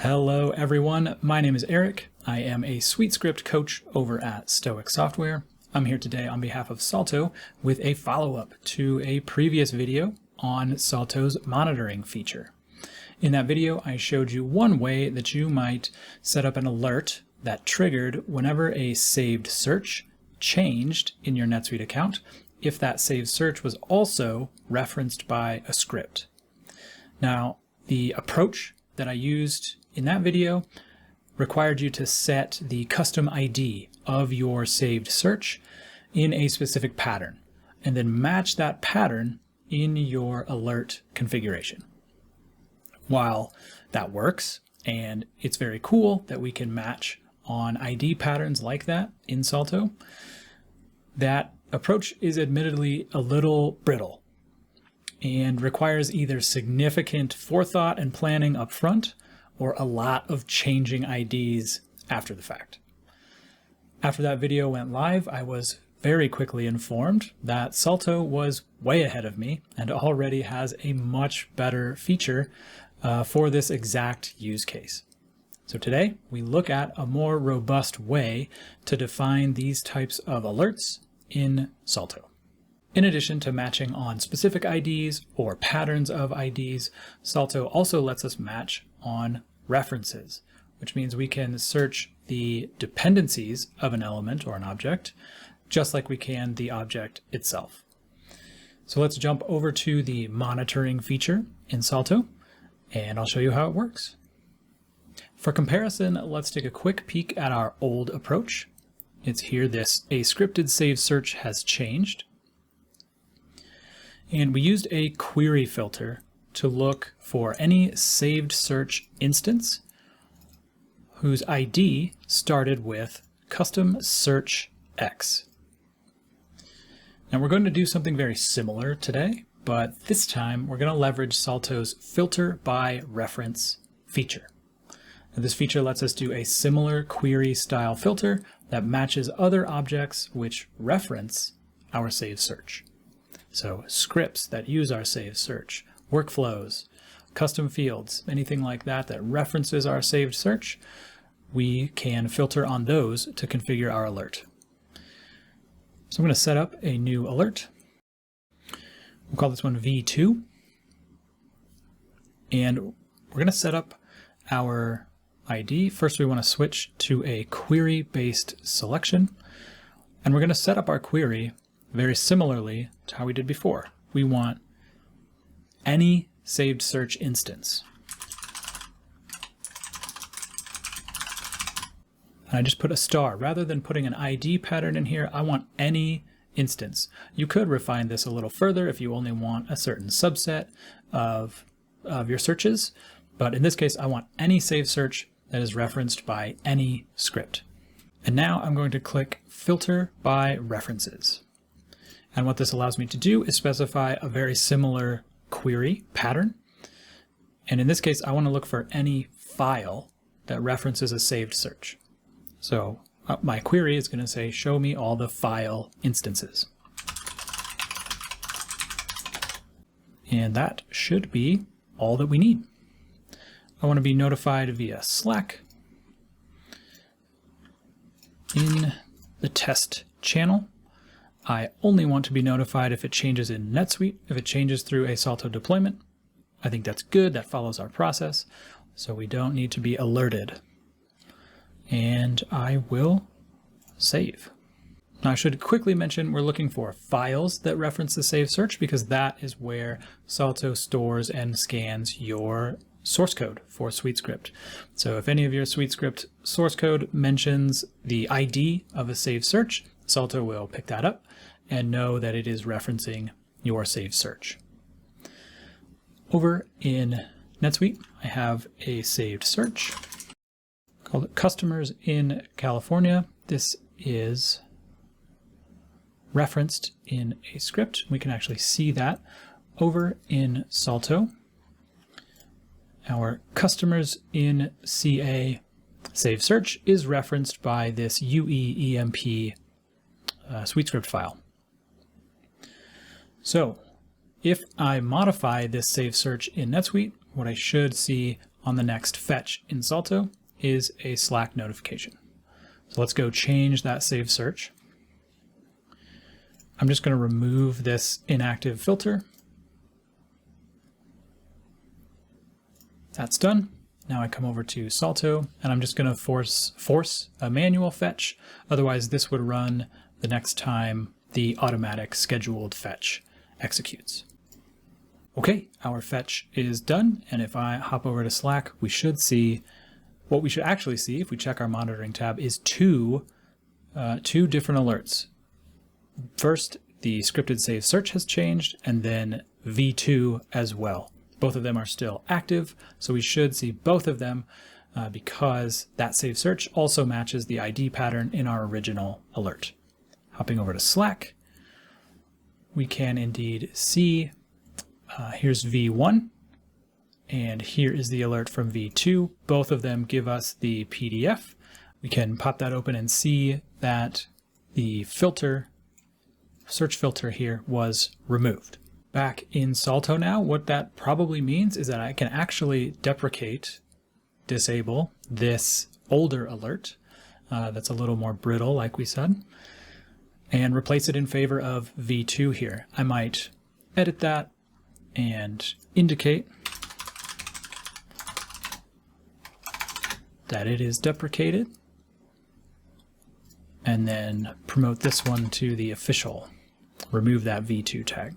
Hello everyone, my name is Eric. I am a SuiteScript coach over at Stoic Software. I'm here today on behalf of Salto with a follow-up to a previous video on Salto's monitoring feature. In that video, I showed you one way that you might set up an alert that triggered whenever a saved search changed in your NetSuite account, if that saved search was also referenced by a script. Now, the approach that I used in that video required you to set the custom ID of your saved search in a specific pattern, and then match that pattern in your alert configuration. While that works, and it's very cool that we can match on ID patterns like that in Salto, that approach is admittedly a little brittle and requires either significant forethought and planning up front or a lot of changing IDs after the fact. After that video went live, I was very quickly informed that Salto was way ahead of me and already has a much better feature for this exact use case. So today we look at a more robust way to define these types of alerts in Salto. In addition to matching on specific IDs or patterns of IDs, Salto also lets us match on references, which means we can search the dependencies of an element or an object, just like we can the object itself. So let's jump over to the monitoring feature in Salto, and I'll show you how it works. For comparison, let's take a quick peek at our old approach. It's here, this a scripted save search has changed. And we used a query filter to look for any saved search instance whose ID started with custom search X. Now we're going to do something very similar today, but this time we're going to leverage Salto's filter by reference feature. Now, this feature lets us do a similar query style filter that matches other objects which reference our saved search. So scripts that use our saved search, workflows, custom fields, anything like that that references our saved search, we can filter on those to configure our alert. So I'm going to set up a new alert. We'll call this one V2. And we're going to set up our ID. First, we want to switch to a query-based selection. And we're going to set up our query very similarly to how we did before. We want any saved search instance. And I just put a star. Rather than putting an ID pattern in here, I want any instance. You could refine this a little further if you only want a certain subset of your searches, but in this case, I want any saved search that is referenced by any script. And now I'm going to click Filter by References. And what this allows me to do is specify a very similar query pattern. And in this case, I want to look for any file that references a saved search. So my query is going to say, show me all the file instances. And that should be all that we need. I want to be notified via Slack in the test channel. I only want to be notified if it changes in NetSuite. If it changes through a Salto deployment, I think that's good. That follows our process. So we don't need to be alerted. And I will save. Now I should quickly mention we're looking for files that reference the saved search because that is where Salto stores and scans your source code for SuiteScript. So if any of your SuiteScript source code mentions the ID of a saved search, Salto will pick that up and know that it is referencing your saved search. Over in NetSuite, I have a saved search called Customers in California. This is referenced in a script. We can actually see that over in Salto. Our Customers in CA saved search is referenced by this UEEMP SuiteScript file. So if I modify this save search in NetSuite, what I should see on the next fetch in Salto is a Slack notification. So let's go change that saved search. I'm just going to remove this inactive filter. That's done. Now I come over to Salto and I'm just going to force a manual fetch. Otherwise this would run the next time the automatic scheduled fetch executes. Okay, our fetch is done. And if I hop over to Slack, we should see what we should actually see if we check our monitoring tab is two different alerts. First, the scripted save search has changed, and then V2 as well. Both of them are still active, so we should see both of them because that save search also matches the ID pattern in our original alert. Hopping over to Slack, we can indeed see here's V1, and here is the alert from V2. Both of them give us the PDF. We can pop that open and see that the search filter here was removed. Back in Salto now, what that probably means is that I can actually disable this older alert that's a little more brittle, like we said, and replace it in favor of V2 here. I might edit that and indicate that it is deprecated, and then promote this one to the official. Remove that V2 tag.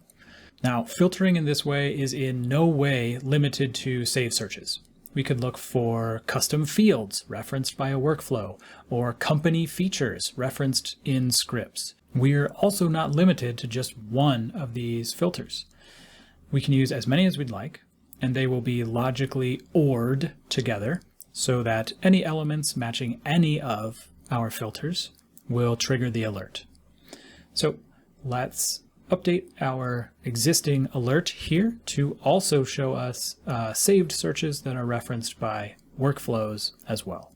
Now, filtering in this way is in no way limited to save searches. We could look for custom fields referenced by a workflow or company features referenced in scripts. We're also not limited to just one of these filters. We can use as many as we'd like, and they will be logically ORed together so that any elements matching any of our filters will trigger the alert. So let's update our existing alert here to also show us saved searches that are referenced by workflows as well.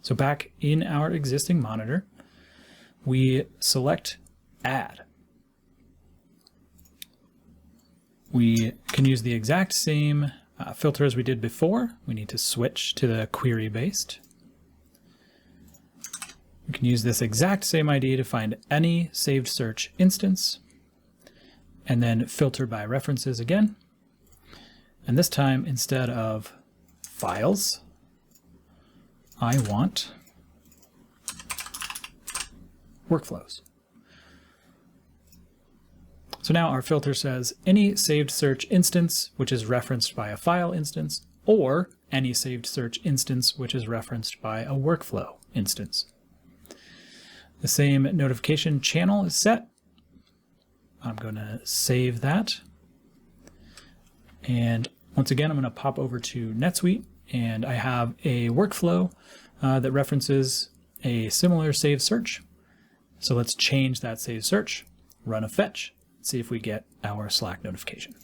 So back in our existing monitor, we select Add. We can use the exact same filter as we did before. We need to switch to the query-based. We can use this exact same ID to find any saved search instance, and then filter by references again. And this time, instead of files, I want workflows. So now our filter says any saved search instance which is referenced by a file instance, or any saved search instance which is referenced by a workflow instance. The same notification channel is set. I'm going to save that. And once again, I'm going to pop over to NetSuite, and I have a workflow that references a similar saved search. So let's change that saved search, run a fetch, see if we get our Slack notification.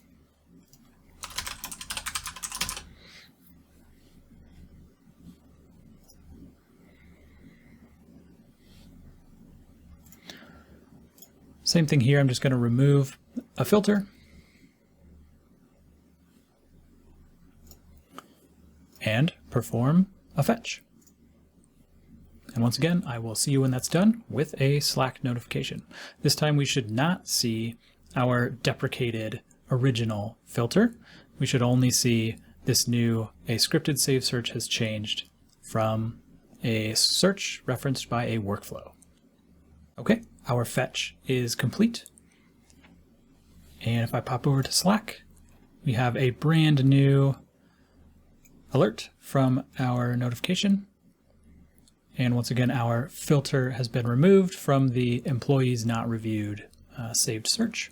Same thing here, I'm just going to remove a filter and perform a fetch. And once again, I will see you when that's done with a Slack notification. This time we should not see our deprecated original filter. We should only see this new, a scripted save search has changed from a search referenced by a workflow. Okay, our fetch is complete. And if I pop over to Slack, we have a brand new alert from our notification. And once again, our filter has been removed from the employees not reviewed saved search.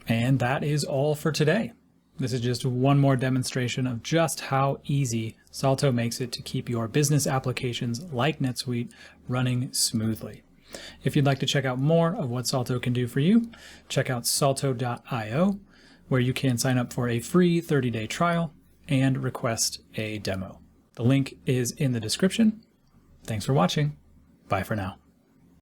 And that is all for today. This is just one more demonstration of just how easy Salto makes it to keep your business applications like NetSuite running smoothly. If you'd like to check out more of what Salto can do for you, check out salto.io, where you can sign up for a free 30-day trial and request a demo. The link is in the description. Thanks for watching. Bye for now.